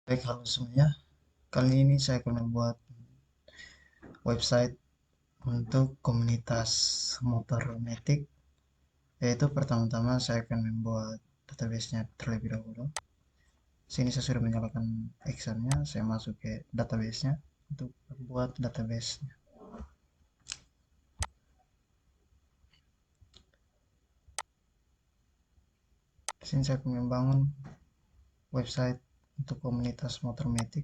Baik, halo semuanya. Kali ini saya akan membuat website untuk komunitas motor matic. Yaitu pertama-tama saya akan membuat database-nya terlebih dahulu. Sini saya sudah menyalakan Excel-nya, saya masuk ke database-nya untuk membuat database-nya. Di sini saya akan membangun website untuk komunitas motor matic.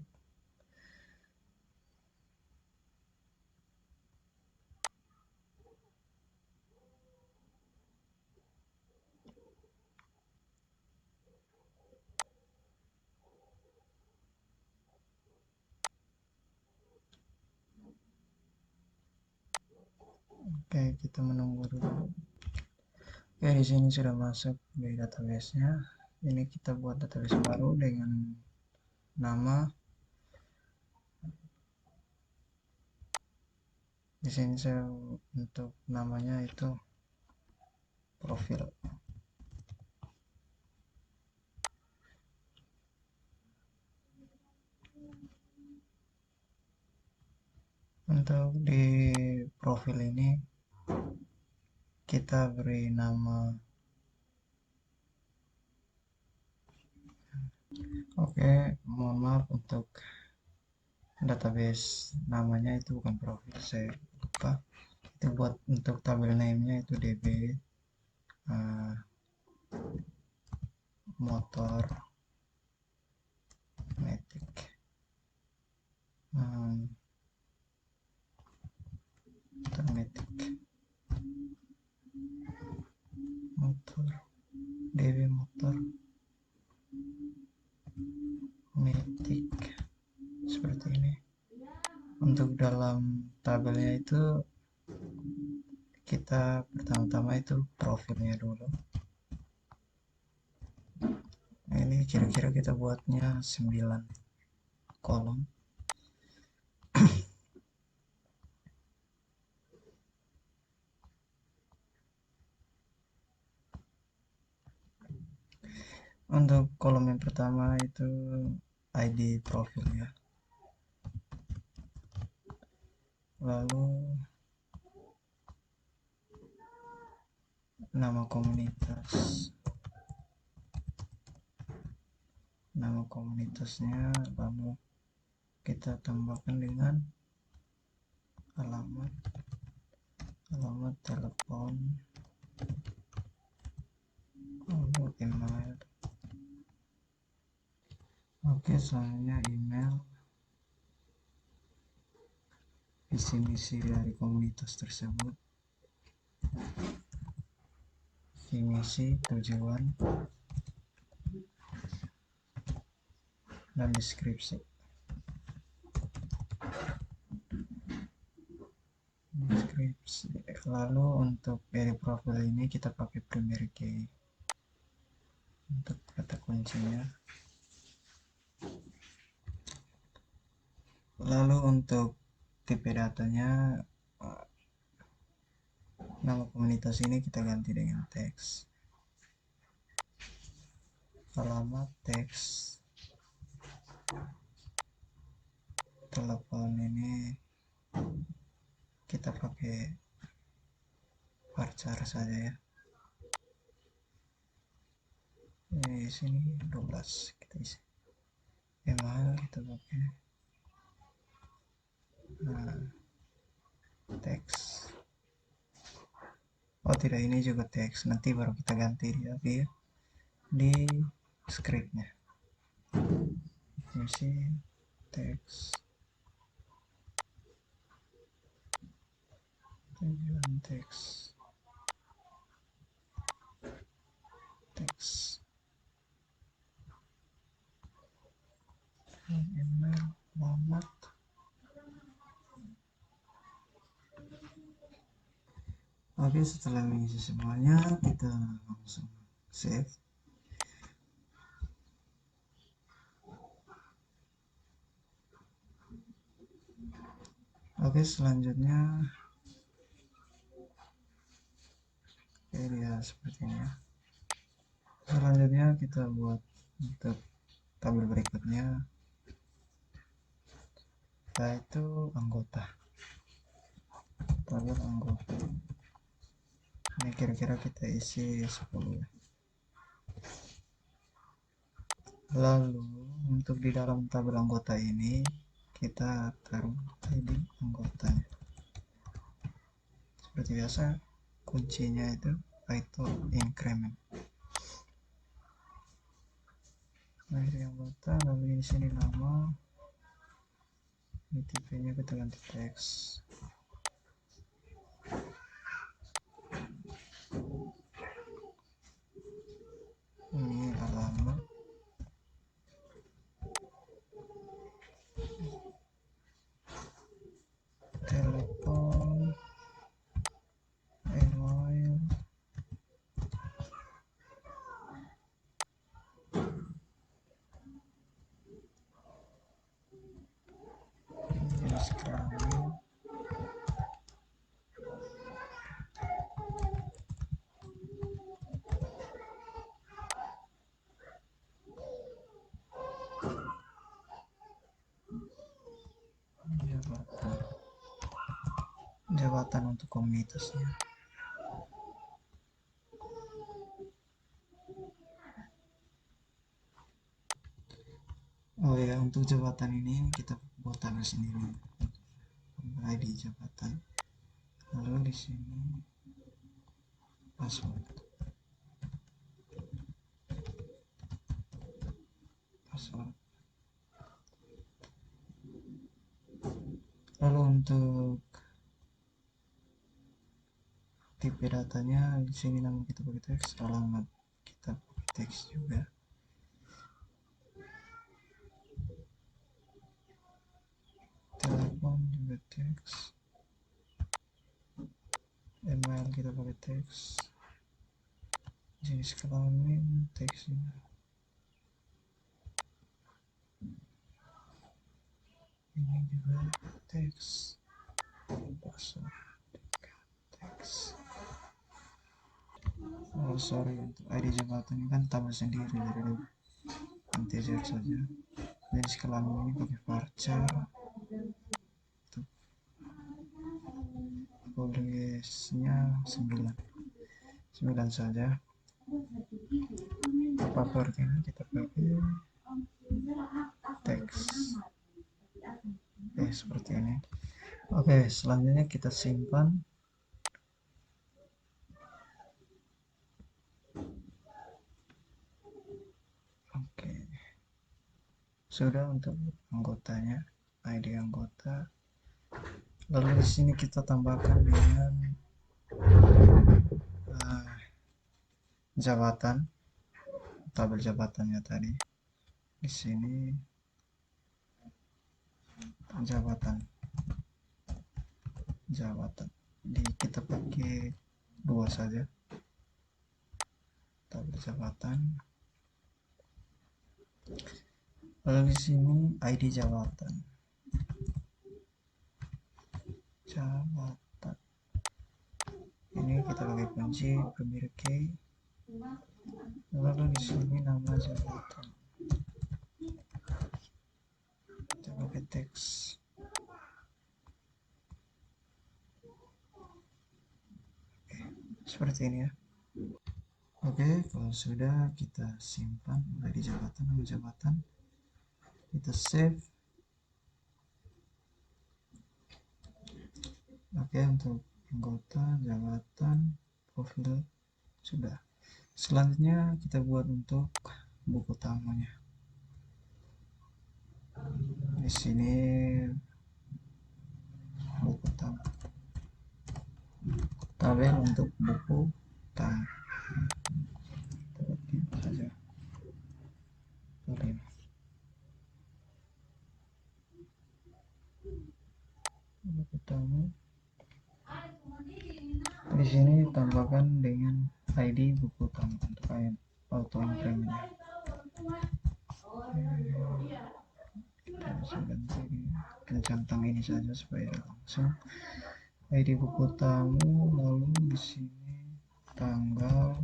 Oke, kita menunggu dulu. Oke, di sini sudah masuk di database-nya. Ini kita buat database baru dengan nama. Di sini saya untuk namanya itu profil. Untuk di profil ini kita beri nama. Oke, mohon maaf untuk database namanya itu bukan profil, saya lupa. Itu buat untuk tabel name-nya itu DB motor matic. Motor matic. Motor DB motor matic seperti ini. Untuk dalam tabelnya itu kita pertama-tama itu profilnya dulu. Nah, ini kira-kira kita buatnya 9 kolom. Untuk kolom yang pertama itu ID profil ya. Lalu nama komunitas. Nama komunitasnya lalu kita tambahkan dengan alamat telepon, lalu email. Oke, selanjutnya email, visi misi dari komunitas tersebut, visi misi, tujuan, dan deskripsi. Lalu untuk edit profil ini kita pakai primary key untuk kata kuncinya. Lalu untuk tipe datanya, nama komunitas ini kita ganti dengan teks, alamat teks, telepon ini kita pakai varchar saja ya. Ini di sini 12 kita isi. Email kita pakai teks. Oh tidak, ini juga teks, nanti baru kita ganti di scriptnya. Isi teks, tujuan teks, email, alamat. Oke, setelah mengisi semuanya kita langsung save. Oke, selanjutnya ya seperti ini ya. Selanjutnya kita buat untuk tabel berikutnya yaitu anggota, tabel anggota. Ini kira-kira kita isi 10. Lalu untuk di dalam tabel anggota ini kita taruh ID anggotanya. Seperti biasa kuncinya itu title increment. ID anggota, lalu di sini nama, ini tipenya kita ganti teks. Ini alamat, telepon, email, jenis kelamin, jabatan untuk komunitasnya. Oh ya, untuk jabatan ini kita buat tabel sendiri, ID jabatan. Lalu di sini password. Lalu untuk tipe datanya di sini nama kita pakai teks, alamat kita pakai teks juga. Telepon juga teks, email kita pakai teks, jenis kelamin teks juga. Ini juga teks, password teks. Oh sorry, untuk ID jabatan ini kan tabel sendiri, jadi integer saja. Jenis kelamin ini pakai varchar. Untuk polysnya 9 saja. Password ini kita pakai teks. Oke, seperti ini. Oke, selanjutnya kita simpan. Oke, sudah untuk anggotanya, ID anggota. Lalu di sini kita tambahkan dengan jabatan, tabel jabatannya tadi. Di sini jabatan, kita pakai 2 saja, tabel jabatan. Lalu di sini ID jabatan, ini kita pakai kunci pemilik key. Lalu di sini nama jabatan kita pakai teks. Oke, seperti ini ya. Oke, kalau sudah kita simpan ID jabatan, nama jabatan, kita save. Oke, untuk anggota, jabatan, profil sudah. Selanjutnya kita buat untuk buku tamunya. Di sini buku tamu, tabel untuk buku tamu. Kita saja. Oke. Buku tamu. Di sini tambahkan dengan ID buku tamu untuk auto increment. Kita bisa ganti, kita centang ini saja supaya langsung ID buku tamu. Lalu di sini tanggal,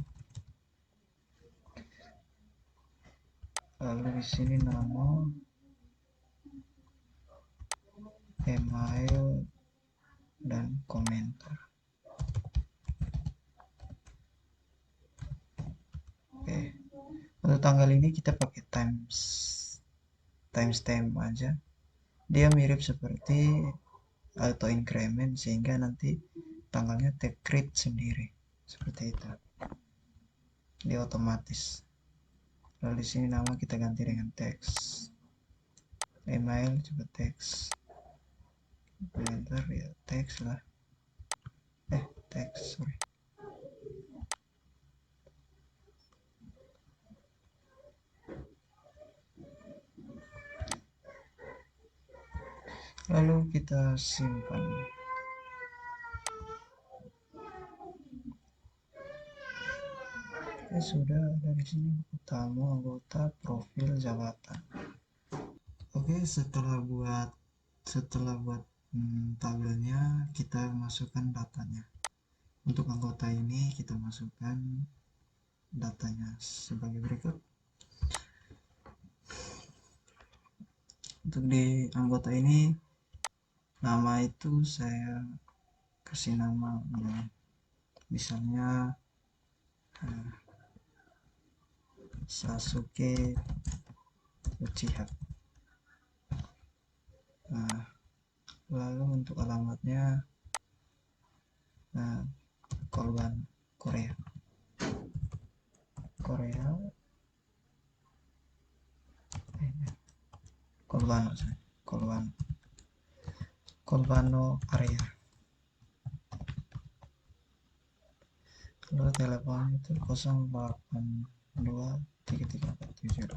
lalu di sini nama, email, dan komentar. Oke, untuk tanggal ini kita pakai timestamp aja. Dia mirip seperti auto increment sehingga nanti tanggalnya take-read sendiri seperti itu. Dia otomatis. Lalu di sini nama kita ganti dengan teks. Email coba teks. Komentar ya teks lah. Teks sorry. Lalu kita simpan. Sudah dari sini utama, anggota, profil, jabatan. Oke, setelah buat tabelnya, kita masukkan datanya. Untuk anggota ini kita masukkan datanya sebagai berikut. Untuk di anggota ini, nama itu saya kasih nama misalnya Sasuke Uchiha. Lalu untuk alamatnya Kolban Korea Kolbano area. Lalu telepon itu 08233470.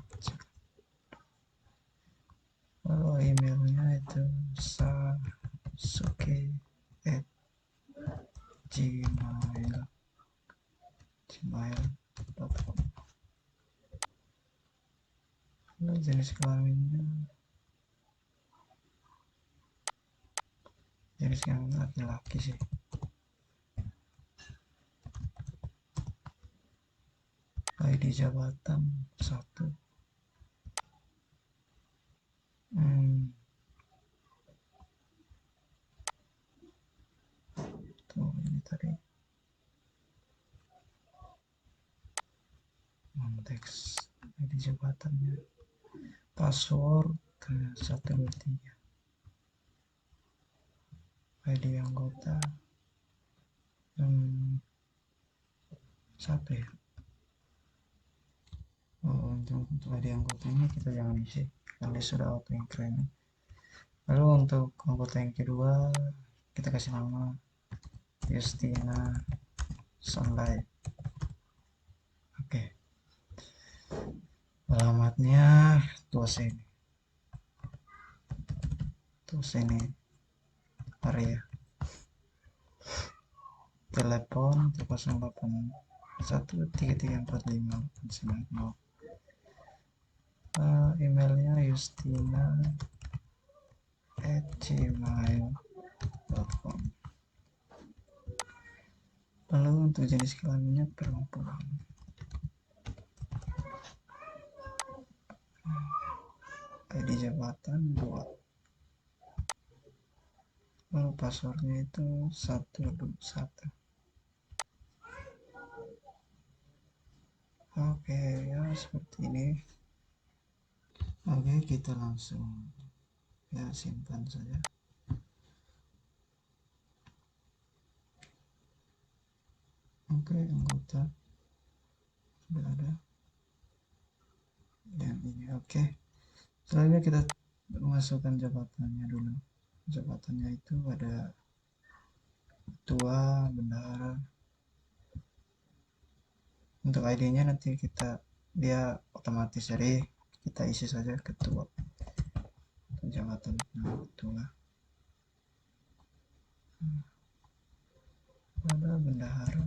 Lalu emailnya itu sasuke@gmail.com. Lalu jenis kelaminnya laki-laki sih. ID jabatan 1. Tuh ini tadi teks ID jabatannya, password 123, ID anggota siapa ya? Untuk ID anggota ini kita jangan isi karena sudah auto increment. Lalu untuk anggota yang kedua kita kasih nama Justina Sunlight. Oke. Alamatnya Tuasene area. Telepon 0813345890. Emailnya justina@gmail.com. Lalu untuk jenis kelaminnya perempuan. ID jabatan 2. Lalu passwordnya itu 121. Oke, ya seperti ini. Oke, kita langsung simpan saja. Oke, anggota sudah ada. Dan ini oke. Selanjutnya kita masukkan jabatannya dulu. Jabatannya itu ada ketua, bendahara. Untuk ID-nya nanti dia otomatis, jadi kita isi saja ketua. Jabatan ketua. Ada bendahara.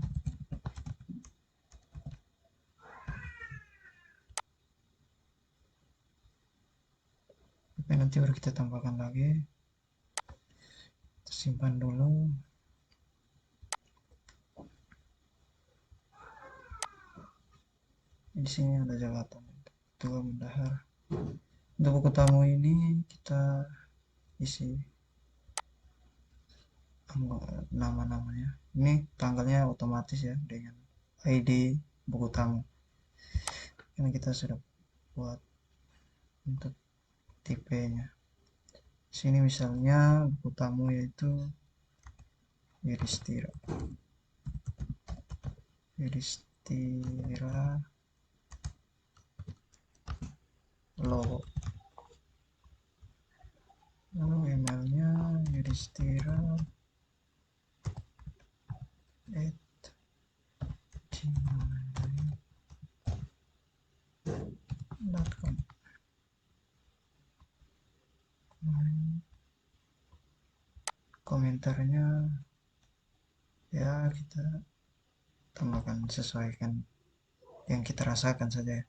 Oke, nanti baru kita tambahkan lagi. Kita simpan dulu. Di sini ada jabatan ketua, bendahara. Untuk buku tamu ini kita isi nama-namanya. Ini tanggalnya otomatis ya dengan ID buku tamu. Ini kita sudah buat untuk tipenya. Sini misalnya buku tamu yaitu Yudhistira. Logo. Lalu emailnya yudhistira@gmail.com. Komentarnya ya kita tambahkan sesuaikan yang kita rasakan saja.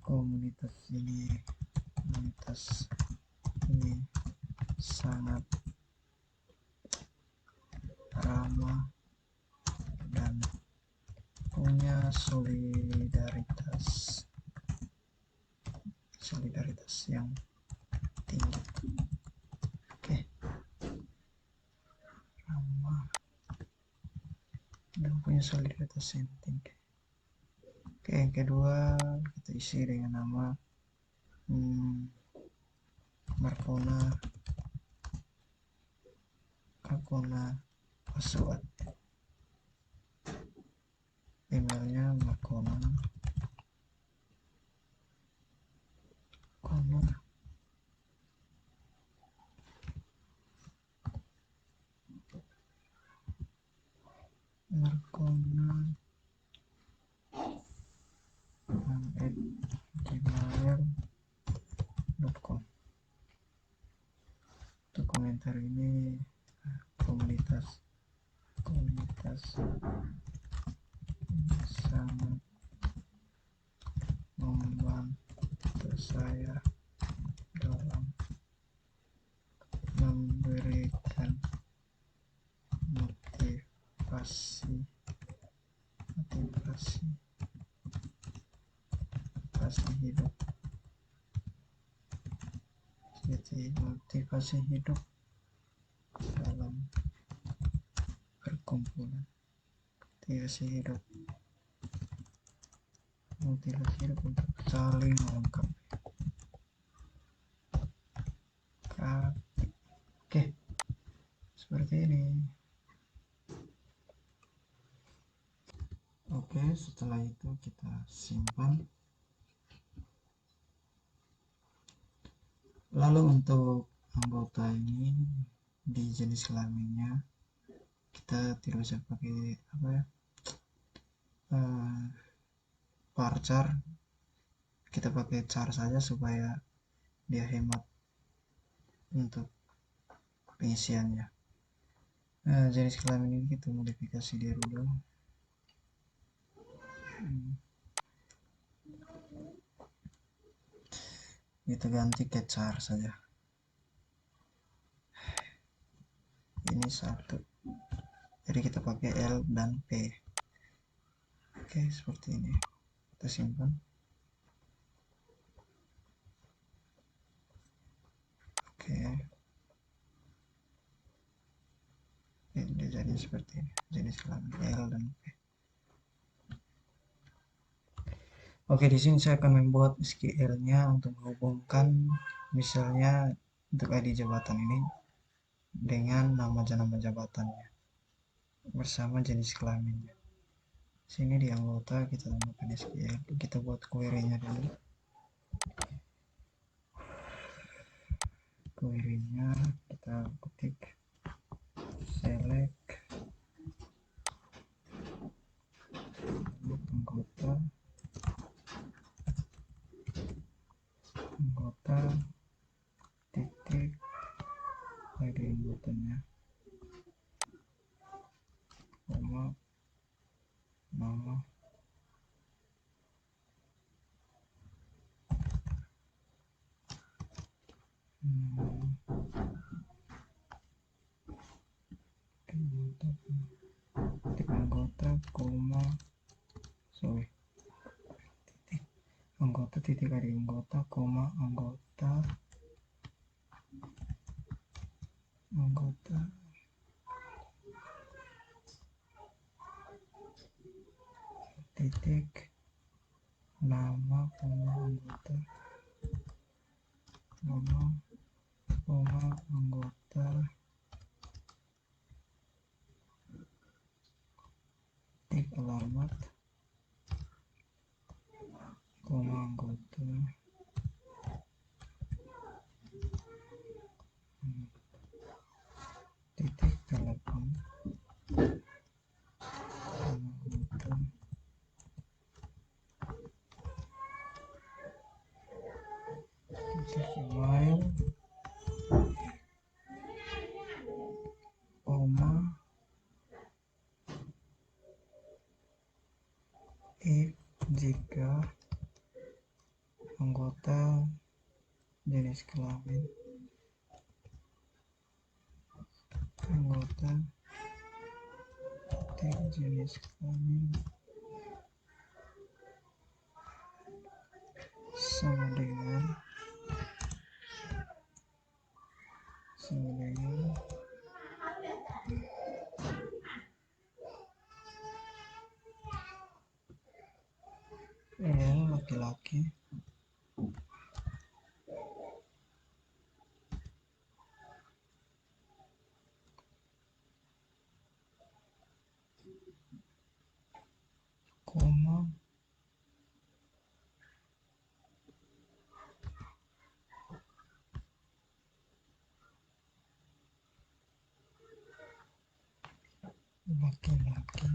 Komunitas ini sangat ramah dan punya solidaritas yang tinggi. Oke. Ramah dan punya solidaritas yang tinggi. Oke, yang kedua kita isi dengan nama Markona Password. Emailnya Markona @gmail.com. Untuk komentar ini komunitas sangat membantu saya dalam memberikan motivasi hidup dalam perkumpulan. Motivasi hidup untuk saling melengkapi. Oke, seperti ini. Oke, setelah itu kita simpan. Lalu untuk anggota ini di jenis kelaminnya kita tidak bisa pakai varchar, kita pakai char saja supaya dia hemat untuk pengisiannya. Jenis kelamin ini kita modifikasi dia dulu. Kita ganti ke char saja. Ini 1. Jadi kita pakai L dan P. Oke, seperti ini. Kita simpan. Oke. Ini jadi seperti ini. Jenis kelamin L dan P. Oke, di sini saya akan membuat SQL-nya untuk menghubungkan misalnya untuk ID jabatan ini dengan nama jabatannya bersama jenis kelaminnya. Sini di anggota kita tambahkan SQL, kita buat query-nya dulu. Query-nya kita ketik select anggota titik ID anggotanya koma nama titik anggota koma titik ID anggota koma anggota titik nama anggota, nama anggota, titik alamat anggota, titik telepon anggota, titik email, if jika anggota jenis kelamin, anggota jenis kelamin sama dengan laki-laki, koma laki-laki,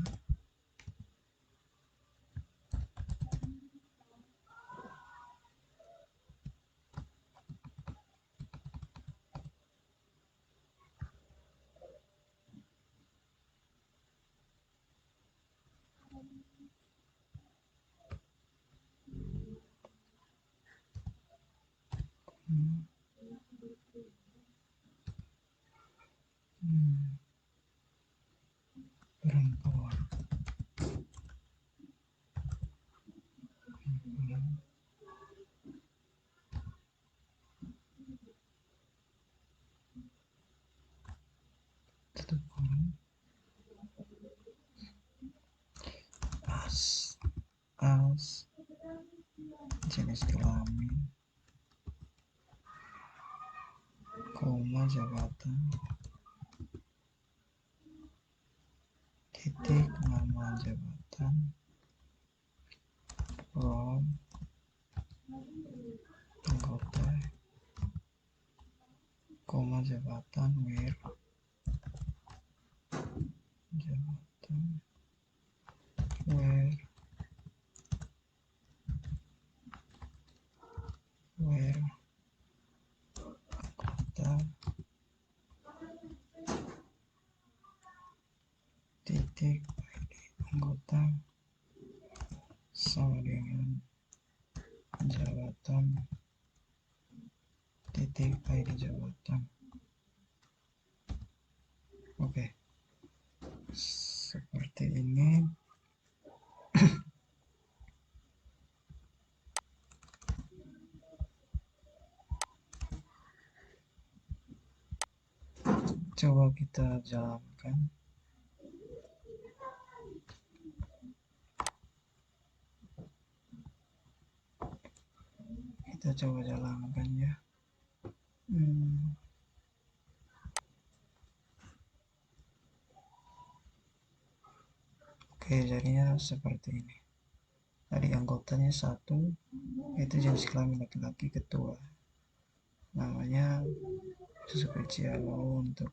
perempuan, tutup kurung, as jenis kelamin, koma jabatan, titik nama jabatan, from anggota, koma jabatan, where jabatan, where anggota, titik ID anggota sama dengan jabatan, titik ID jabatan. Oke, seperti ini. Coba kita jalankan. Kita coba jalankan ya. Oke, jadinya seperti ini. Tadi anggotanya 1, itu jenis kelamin laki-laki, ketua. Namanya spesial. Lalu untuk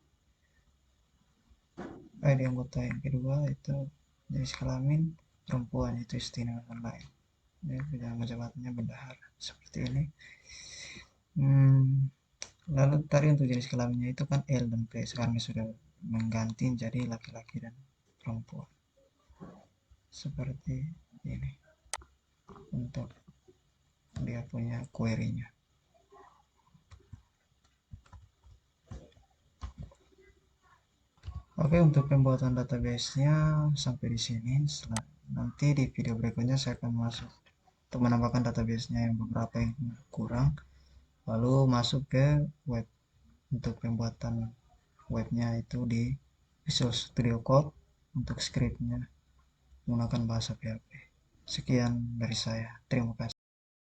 ID anggota yang kedua itu jenis kelamin perempuan, itu istimewa lain. Nama jabatannya bendahara, seperti ini. Lalu tadi untuk jenis kelaminnya itu kan L dan P, sekarang sudah mengganti jadi laki-laki dan perempuan. Seperti ini untuk dia punya query-nya. Oke, untuk pembuatan database-nya sampai di sini. Nanti di video berikutnya saya akan masuk untuk menambahkan database-nya yang beberapa yang kurang, lalu masuk ke web. Untuk pembuatan webnya itu di Visual Studio Code untuk scriptnya menggunakan bahasa PHP. Sekian dari saya. Terima kasih.